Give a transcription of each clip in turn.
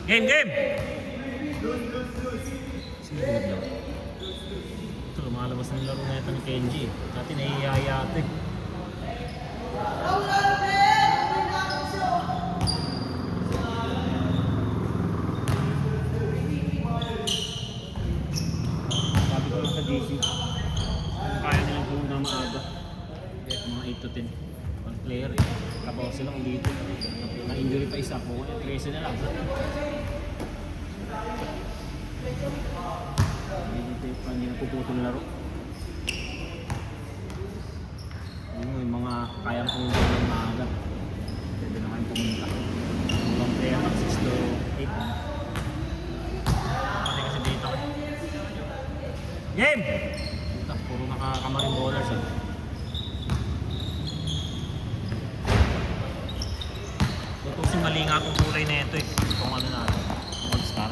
Game, game! Sige, lang. Ito, lumalabas ng laro na ito ni Kenji. Dati nahihiyaya ito eh. Sabi ko lang sa GC, kung kaya nilang pumunta maaga. Mga 8 to 10. One player eh. Kabaw silang dito. Na-injury pa isa po. 13 na lang. Hindi na puputol laro. Yung mga kayang pumunta ng maaga. Pwede na kayong pumunta. Ibang player ng 6 to 8. Pati kasi dito. Game! Puta, puro nakakamaring bowlers eh. Tutusin mali nga akong kulay na ito eh. Kung ano na ito. All-star.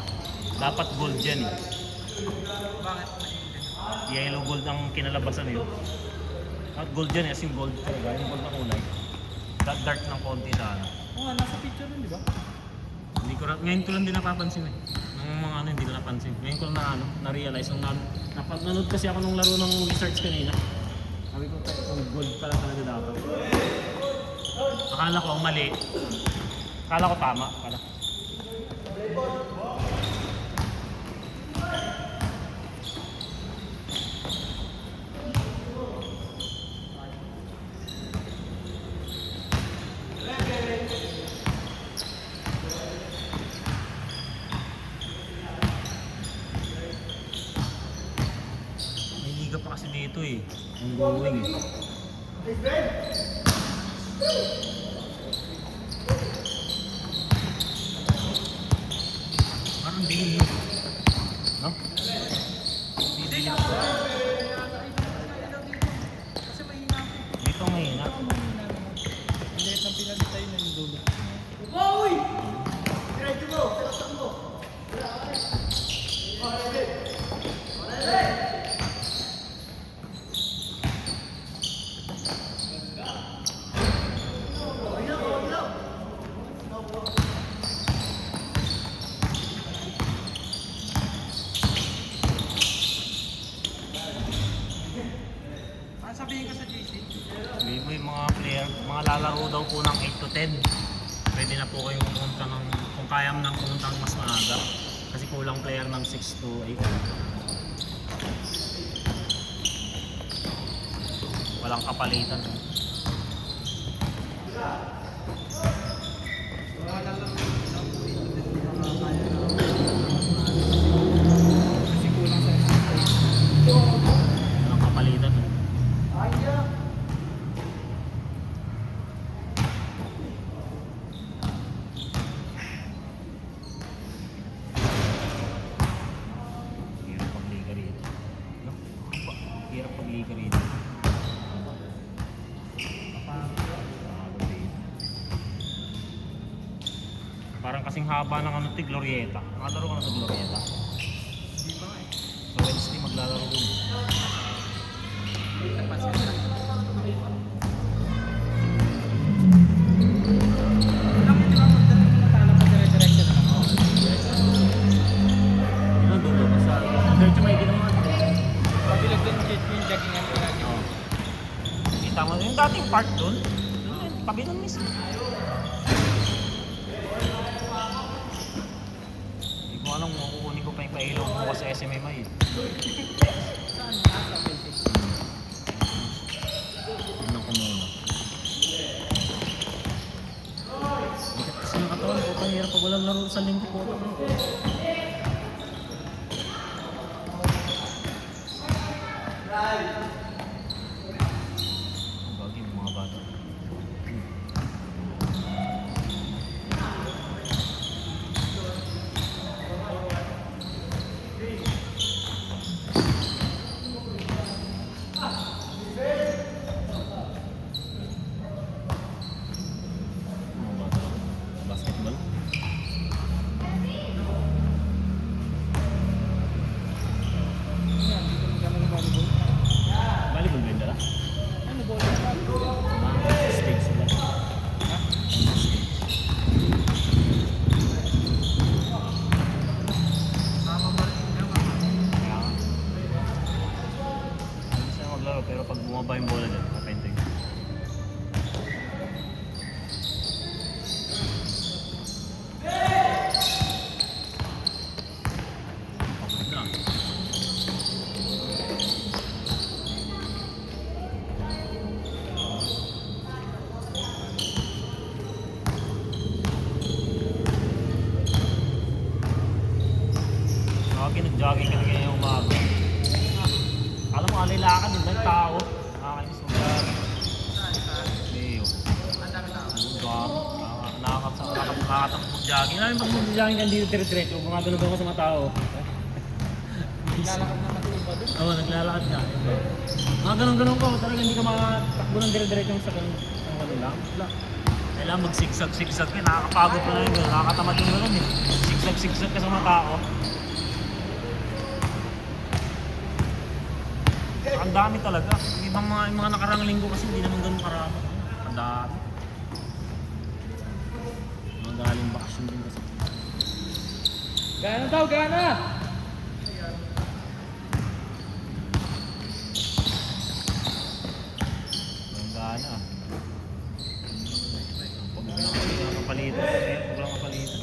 Dapat gold yan eh. Bakit? Yellow gold ang kinalabasan eh. At gold yan eh, as in gold talaga. Yung gold na kulay. Dark ng konti na ano. Oo nga, nasa picture rin, di ba? Hindi ko ngayon ko lang din napapansin eh. Ng mga ano hindi ko napansin. Ngayon ko lang na-realize. Nanood kasi ako nung laro ng research kanina. Sabi ko, kung gold pala talaga dapat. Akala ko ang mali. Akala ko tama. Akala. May liga pa kasi dito eh. Ang going eh. Parang dilim yun. No? Dilim. Kasi mahina ako. Dito mahina. Hindi, nang pinalitay na yung dulo. Ano sabihin ka sa GC? May mga player, mga lalaro daw po ng 8 to 10. Pwede na po kayong pumunta ng, kung kaya mo nang pumunta ng mas maaga. Kasi kulang player ng 6 to 8. Walang kapalitan. Wala lang lang makakaya na. Kasi kulang sa space. Walang kapalitan. Hirap pagliga rito. No? Hirap pagliga rito. Parang kasing haba ng ano ti Glorieta. Nakalaro ka na sa Glorieta. Di ba eh? So Wednesday maglalaro dun. Napansin na. Alam mo, di ba, matala pa dire-diretso na lang. Yun ang dulo. Basta diretso may ginawa. Pabilag din yung joggingan ko lagi. Kita mo yung dating park dun. Dun din, tabi dun mismo. Hindi ko alam kung kukunin ko pa yung pailaw mo sa SMMI eh. Saan nga? Sa Celtics. Tignan ko muna. Bigat kasi yung katawan ko. Pahirap pag walang laro sa linggo ko. Ang bagay yung mga bata. Mga bata. Basketball. Yan, dito magkano ng volleyball. Pag nag-jogging ka na ngayong umaga. Alam mo, alilakad din ng tao. Nakakainis mo ba? Leo. Nakakatakot mag-jogging. Alam mo, pag mag-jogging ka dito dire-diretso, gumagano ka sa mga tao. Lalakad na matuloy ba doon? Oo, naglalakad ka. Mga ganun-ganun ko, talaga hindi ka makatakbo ng dire-diretso sa ganun lang. Wala. Kailangan mag-sigsag-sigsag ka, nakakapagod pa na yun. Nakakatamad yung ganun eh. Sigsag-sigsag ka sa mga tao. Ang dami talaga. Yung mga nakarang linggo kasi hindi naman ganun karami. Ang dami. Mga galing bakasyon din kasi. Gana daw, gana! Ang gana. Pag nakapalitan, pag nakapalitan.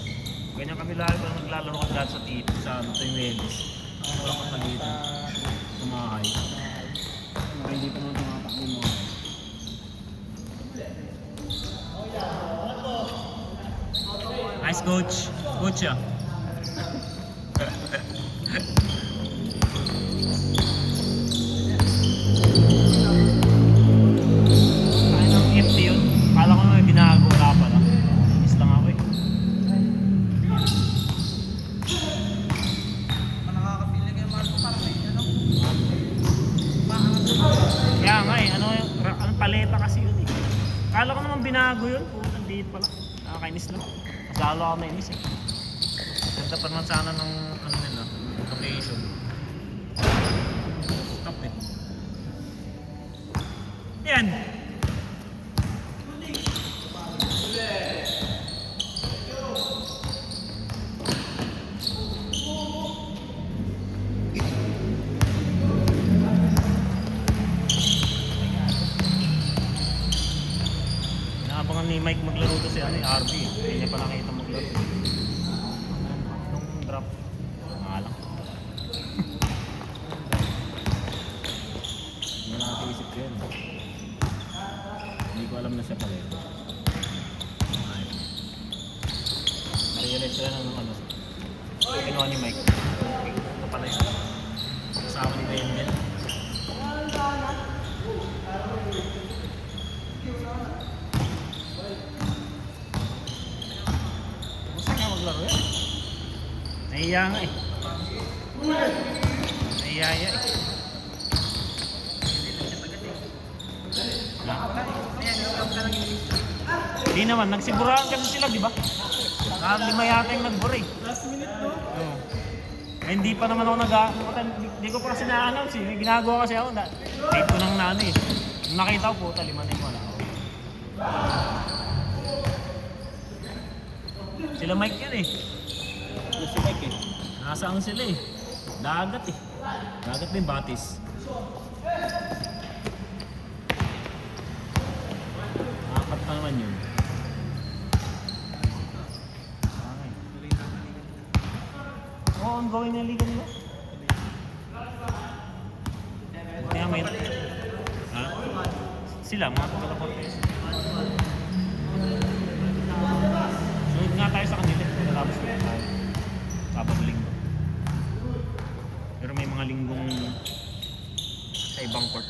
Ganyan kami lagi pag naglalaro ka dati sa TV, sa Tuimelis. Pag nakapalitan, tumahay. Hindi pa naman tumatakbo mo. Nice coach. Coach ah. Ay nang empty yun. Kala ko may binago. Wala pala. Miss lang ako eh. Nakakapili kayo Marco, parang may ano? Kaya nga eh. Ang paleta kasi yun eh. Kala ko naman binago yun. Putang diit pala. Nakakainis lang. Mas lalo ako nainis eh. Ganda pa naman sana ng ano nila. Location. Stop eh. Yan. Inaabangan ni Mike maglaro to si RB. Hindi niya pa nakita maglaro. Nung drop. Ngalang. Hindi na natin isip ko yun. Hindi ko alam na siya pala yun. Na-realize ko lang ng ano. Kinuha ni Mike. Ito pala yun. Kasama ni Wendell. Gusto nga maglaro yan. Nahiya nga eh. Nahiyaya eh. Hindi naman, nagsiburahan kasi sila, di ba? Lima yata yung nagbura eh. Last minute no? Oo. Eh, hindi pa naman ako hindi ko pa kasi na-announce eh. May ginagawa kasi ako. Tape ko nang naano eh. Nung nakita ko po, 5 na yung wala ako. Sila Mike yan eh. Si Mike eh. Nasaan sila eh. Dagat eh. Dagat din batis. Apat pa naman yun. Oo, ongoing na liga nila. Buti nga may... Ha? Sila, mga taga-Cortez. Sunod nga tayo sa kanila. Pagkatapos na tayo. Sabado linggo. Pero may mga linggong sa ibang court.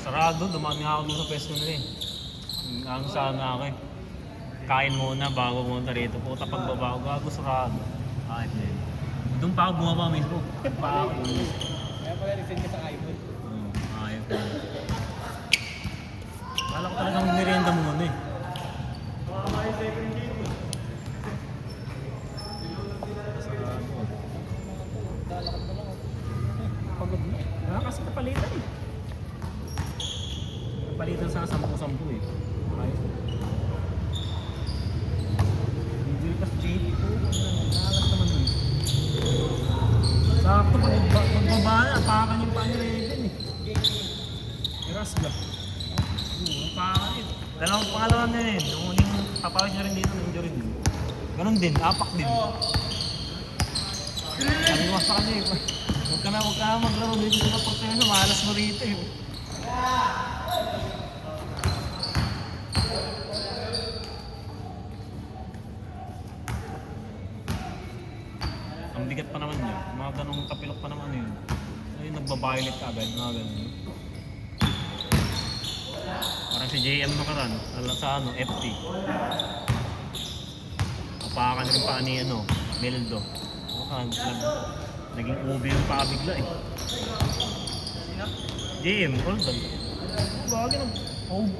Sarado, dumaan nga ako dun sa pwesto nila eh. Ang saan nga ako eh. Kain muna bago pumunta rito. Puta pagbaba ko, gago sarado. Kahit na yun. Doon pa ako bumaba mismo. Pa ako mismo. Kaya pala resend ka sa iPhone. Ayun. Kala ko talagang merienda muna eh. Lalakad pa lang. Pagod na. Kasi kapalitan eh. palitan sa 10-10 eh. Ayos. Hindi kasi JP po. Nakalas naman yun. Sakto pagbaba na, apakan yung paa ni Raven eh. Rasga. Apakan yun. Dalawang pangalawa na yun. Yung uling papawis niya rin dito, na-injury din. Ganon din, apak din. Aliwas sa kanya eh. Huwag ka na maglaro dito sa Porteño, malas mo rito eh. Ang bigat pa naman yun. Mga ganong kapilok pa naman yun. Ayun, nagbabiolate ka agad, mga ganun. Parang si JM nakaraan, sa FT. Apakan rin pa ni Meldo. Naging ubi yung paa bigla eh. JM, Roldan. Bagay nang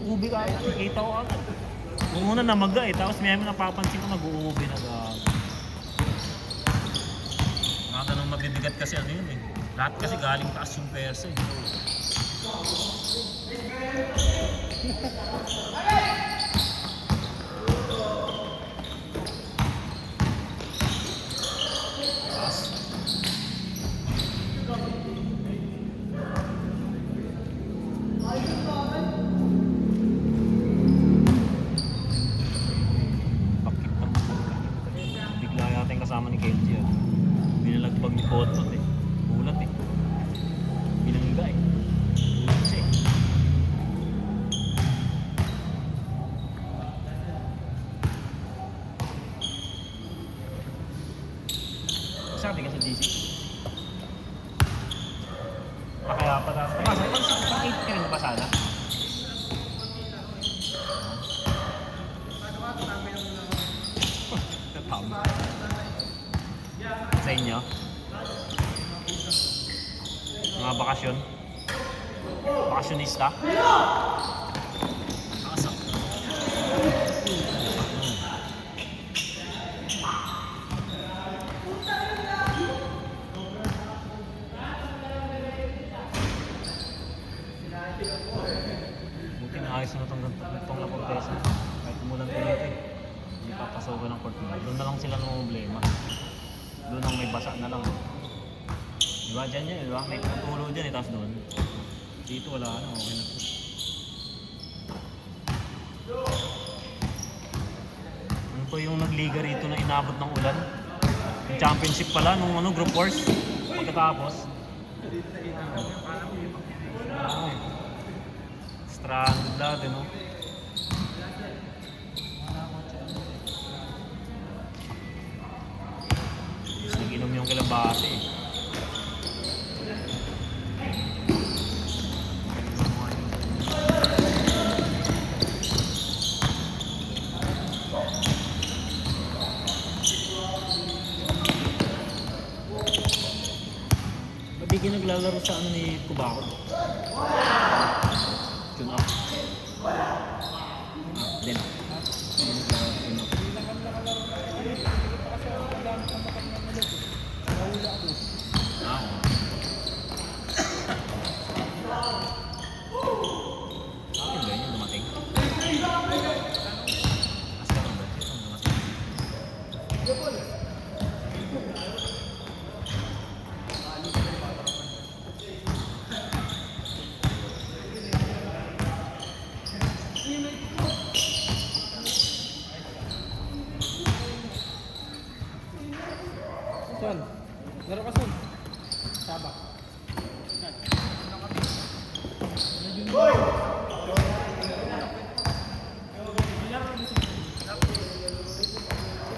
ubi ka, nakikita ko agad. Nung una namaga eh, tapos may napapansin ko nag-uubi na agad. Mga ganun mabibigat kasi yun eh. Lahat kasi galing taas yung persa eh. Bigla yata yung kasama ni Kenji ah. Binalagbag ni Potot eh. Gulat eh. Binangga eh. Gulat siya eh. Sabi ka sa GC? Kaya pa tapos. Pag 8 ka rin ba sana? Tama. Sa inyo? Mga bakasyon? Bakasyonista? Asa? Buti na ayos na itong na Cortesa. Kahit umulan ko dito eh. Hindi papasokan ng court nila. Doon na lang sila ng problema. Doon ang may basa na lang. Diba dyan yun, diba? May tulo dyan eh, tapos doon. Dito wala na, okay na po. Ano po yung nagliga rito na inabot ng ulan? Yung championship pala, nung group wars. Pagkatapos. Stranded natin, no? Nag-inom yung kalabasa eh. Hindi naglalaro sa ni Kubaco. Tune up. Then. Son, laro ka Son. Sabak.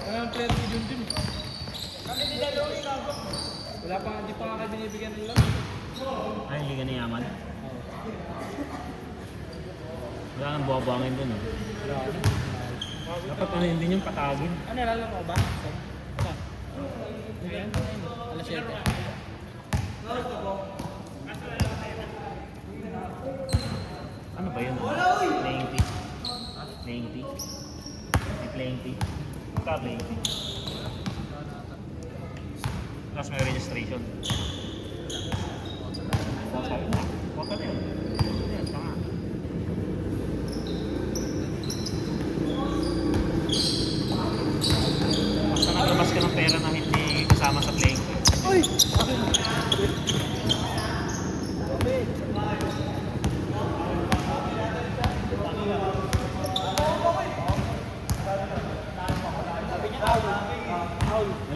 Ang player ni Junjun. Kami nilalawin ako. Wala pa, hindi pa nga binibigyan ng lang. Ay, hindi ka niyaman. Wala nang buwabangin dun eh. Wala na. Dapat ano hindi yung patagin. Ano, lalaro ka ba? Saan? Ayan, alas 7. Ano ba yun? Playing T? Playing T? May playing T? Ka playing T? Tapos may registration. Bota na yun. Bota na yun. Ayan, tama.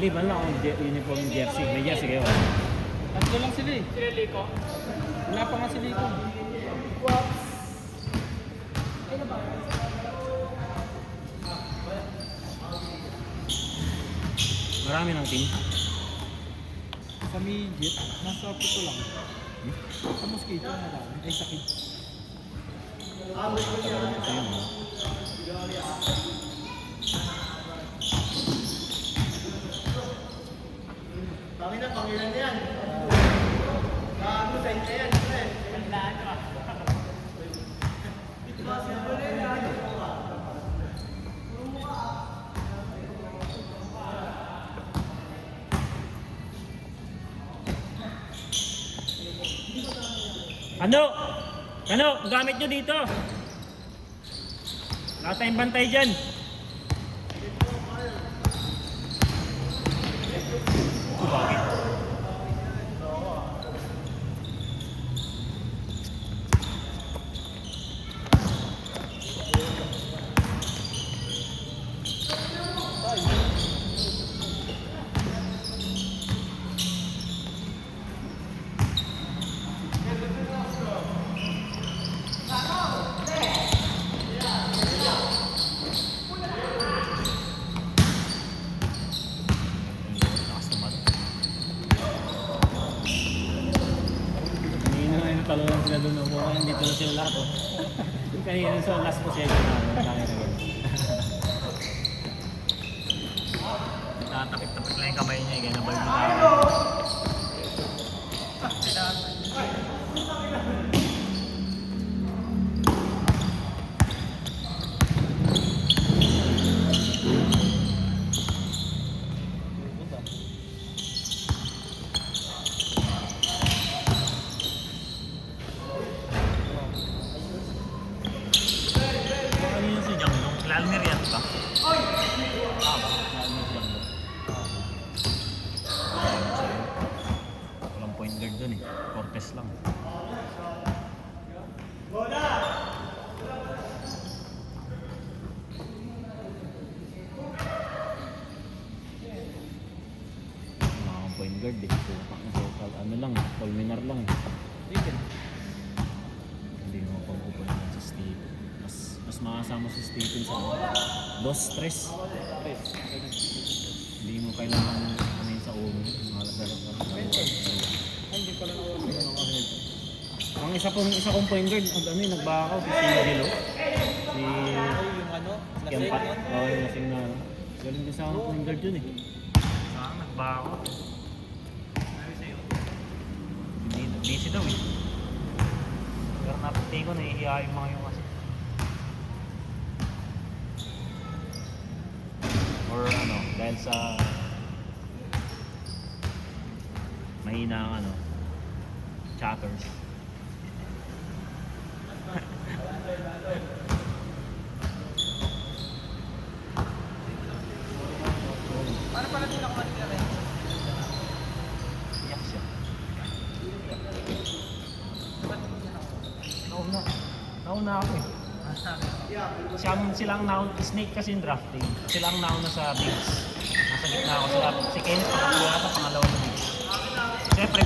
Maliban lang kung uniform jersey. May jersey kayo. Tatlo lang sila eh. Sila Lico? Wala pa nga si Lico. Marami ng team. Sa midget, nasa puto lang. Sa mosquito, marami. Ay, sa kids. Ito yun. Ano? Ano? Gamit nyo dito. Lahat tayong bantay dyan. Bakit? Kanina nga yung talo lang sila doon. Hindi talo sila lahat. Oh. Kanina sa last possession namin. Natatakip-tapik lang yung kamay niya. Kaya nabalik na tayo. Ano yun si Jang? Lalner yan ba? Lalner yan ba? Walang point guard dun eh. Cortez lang. Wala akong point guard eh. Total ano lang, Colminar lang. Hindi mo pag-upo naman si Steve. Mas makasama si Stephen sa dos, stress. Hindi mo kailangan ano yun sa ulo. Hindi pala na Ang isa kong point guard, ano yun, nagbakaw si Singelo. Si yung ano, Kempat. Oo, yung lasing na ano. Galing din sa akong point guard yun eh. Saan nagbakaw? Busy daw eh. Pero napagtay ko, nahihiya yung mga yung kasi. Or ano, dahil sa mahina ang ano, chatters. Paano pala din ako matira? Iyak siya. Nauna ako eh. Silang nauna, Snake kasi yung drafting. Silang nauna sa bigs. Nasa gitna ako sila. Si Kenneth pangatlo yata, pangalawa na bigs. Siyempre,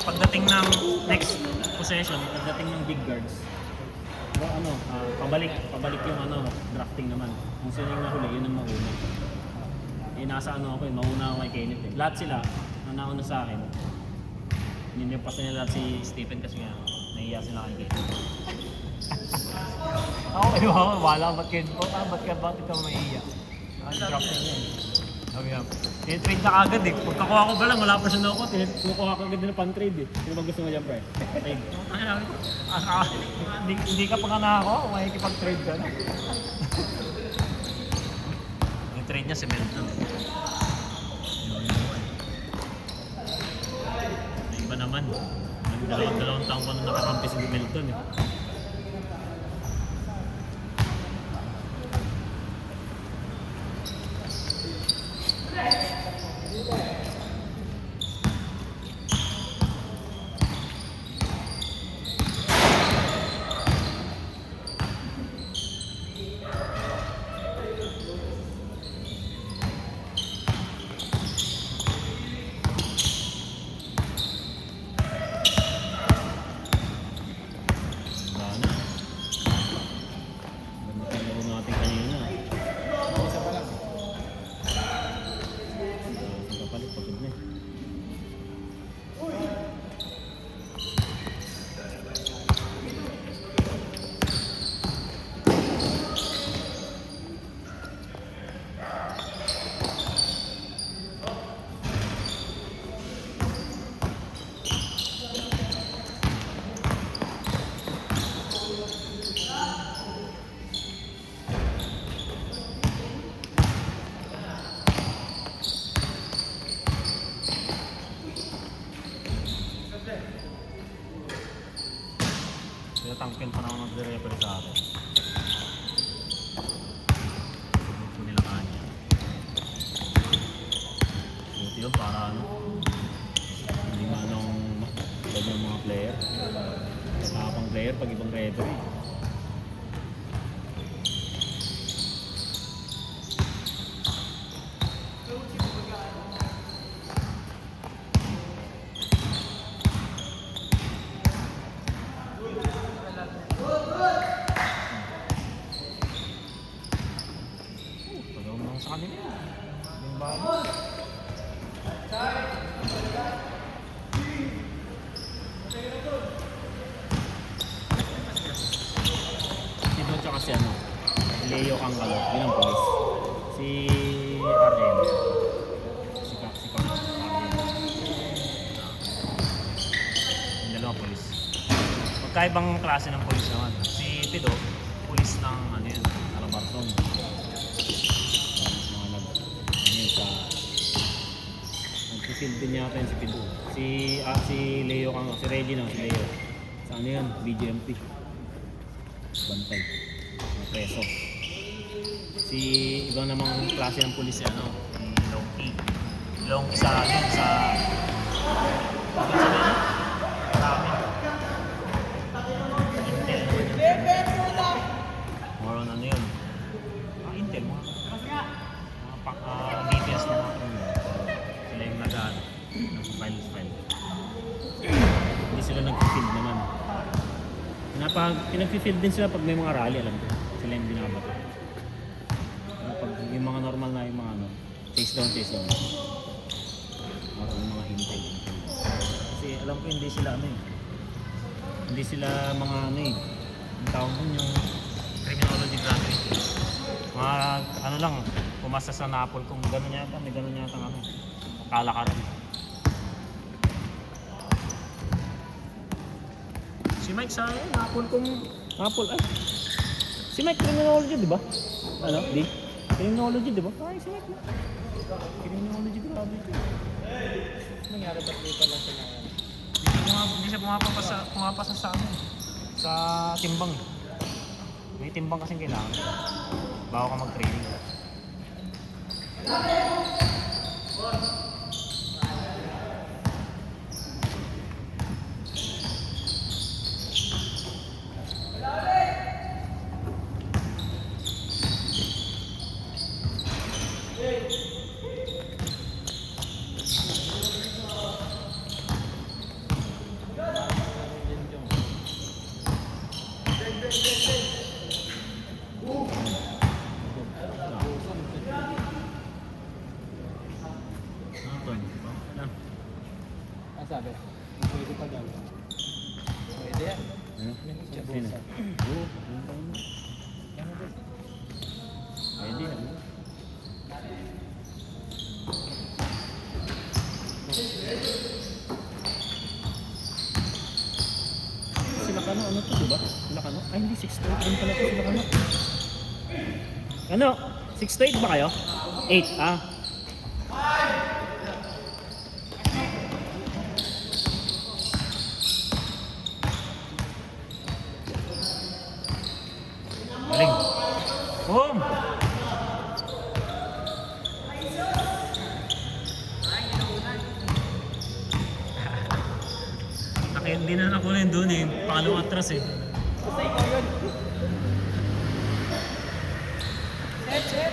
pagdating ng next possession, pagdating ng big guards, pabalik yung drafting naman. Kung sino yung nahuli, yun ang mauna. Nasa ako mauna ako kay Kenneth eh. Lahat sila, nauna sa akin. Hindi pa nila lahat si Stephen kasi nga, nahiya sila kay Kenneth. Ako kayo ako, wala ba't ka maiiyak? Ang drafting niya eh. Sabi nga, tinatrade na agad eh. Pagkakuha ko ba lang, wala pa siya na ako. Kinukuha ko agad din na pan-trade eh. Sino ba gusto mo dyan, pre? Trade. Hindi ka pa nga nako, makikipag-trade ka na. Yung trade niya si Melton eh. Yung iba naman. Dalawang taong ko na nakakampi si Melton eh. panahon nagre-referee sa atin. Gusto nila kanya. Buti yun para ano, hindi manong tulad ng mga player. Kapang player pag ibang referee. Pagawin mo sa kanila. Yung bago. Ito tsaka si ano, Leo Kangalo, yun ang police. Si RM. Si Kang yung dalawang police. Magkaibang klase ng police naman. Si Pido, police ng ano yun, Alabartong. Mga yun sa nagsisilbi din yata yun si Pido. Si Leo Kangalo, si Reggie no, si Leo. Sa ano yun, BGMP. Bantay. Mga preso. Si ibang namang klase ng pulis ano, si Longkey. Longkey sa ano, sa marami. Intel naman yun. More on ano yun. Intel, mga details na natin yun. Sila yung nag-file. Hindi sila nag-field naman. Pinag-field din sila pag may mga rally, alam ko. Sila yung binabato. Pag yung mga normal na yung mga ano, chase down. Yung mga intel. Kasi alam ko hindi sila ano eh. Hindi sila mga ano eh. Ang tawag dun yung criminology graduate. Mga ano lang, pumasa sa Napol kung gano'n yata, may gano'n yata ano. Kalakaran. Si Mike sa Napol kung Napol ay. Si Mike criminology, di ba? Ano? Di? Criminology, di ba? Ay, si Mike. Criminology graduate. Nangyari ba't dito lang sila yan? Hindi siya pumapasa sa ano, sa timbang. May timbang kasing kailangan bago ka mag-training. Ang sabi? Pwede pa daw. Pwede yan. Ano? Sino? Oo. Pwede na. Sila Kano, ano to, diba? Sila Kano? Ay, hindi, 6 to 8 din pala to sila Kano. Ano? 6 to 8 ba kayo? 8, ah. Galing. Boom! Hindi na nakunin doon eh. Pangalawang atras eh. Basta ikaw yun. Set.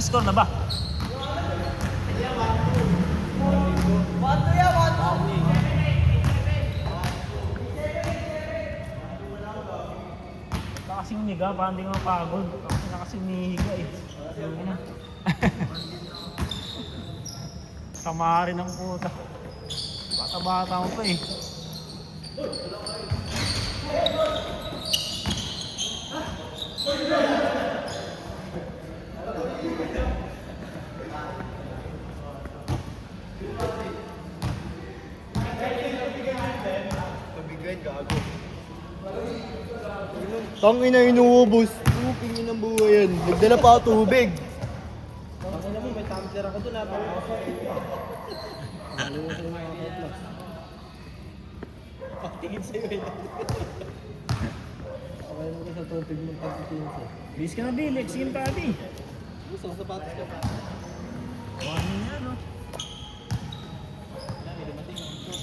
Score na ba? 1-2 yan, 1-2. Kasing niga, parang hindi ko mapagod. Kasi nakasing nihiga eh. Ano? Sama rin ang puta. Bata-bata mo pa eh. Tangin na inuubos. Uping yun ang buhay yan. Nagdala pa ako tubig. Bakit naman, may tumbler ako doon. Nakalimutan yung mga outlaws. Pagtingin sa'yo eh. Okay mo ka sa tubig mong pagtitingin sa'yo. Bis ka na, Bill. Exin pa, Adi. Gusto ko sapatos ka pa. Ano yan, no? Yan, may dumating ang short.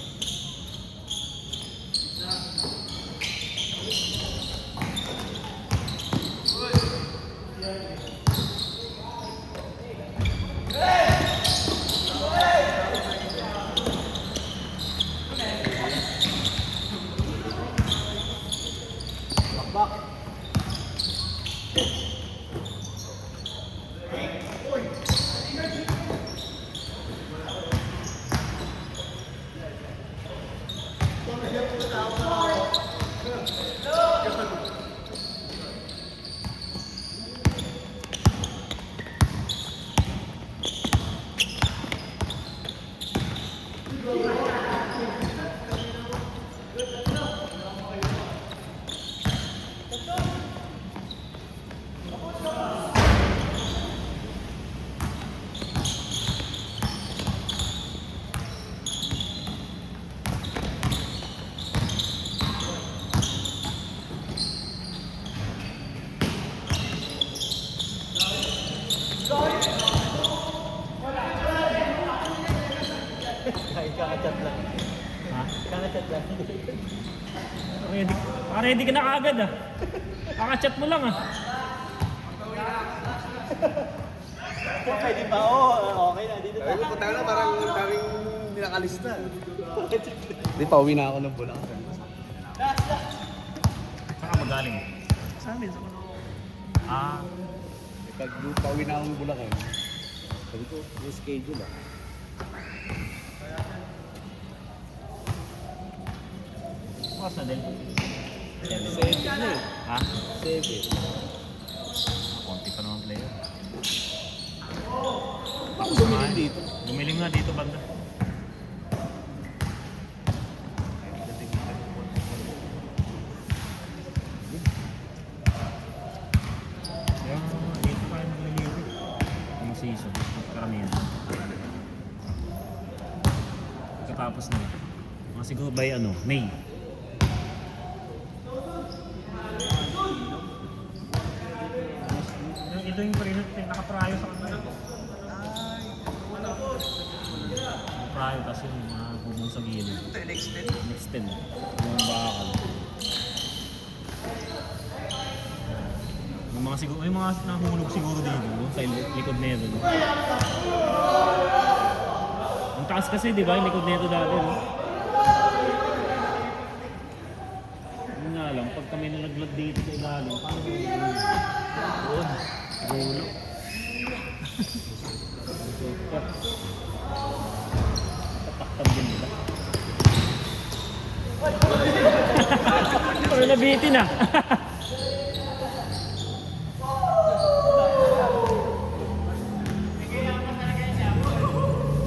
Ay, kakachat lang. Ha? Kakachat lang. Ready. Ready ka na kaagad, ah. Kakachat mo lang, ah. Okay, di ba? Oo, okay na. Dito Sabi ko, tayo. punta na, parang daming ninakalista. Di, pauwi na ako ng Bulacan. Saan ka magaling? Sa amin, sa Bulacan. Ah, Pag pauwi na ako ng Bulacan, sabi ko, may schedule ah. bukas na din. 7. 7 na eh. Ha? 7. Konti pa naman player. Ako bumili dito. Bumili nga dito, banda. Kaya dito tayo magliliwi. Yung season, karamihan. Pagkatapos na yun. Mga siguro by ano, May. Ito yung nakaprayo sa kanila. Prayo kasi yung mga bubong sa gilid. Next 10. Yung bakal. Yung mga siguro, yung mga nahulog siguro dito, no? Sa likod nito. No? Ang taas kasi, di ba? Yung likod nito dati, no? Yun nga lang, pag kami nalaglag dito sa ilalim, paano ko yun? Gulo. Tataktan din nila. Pero nabitin ah.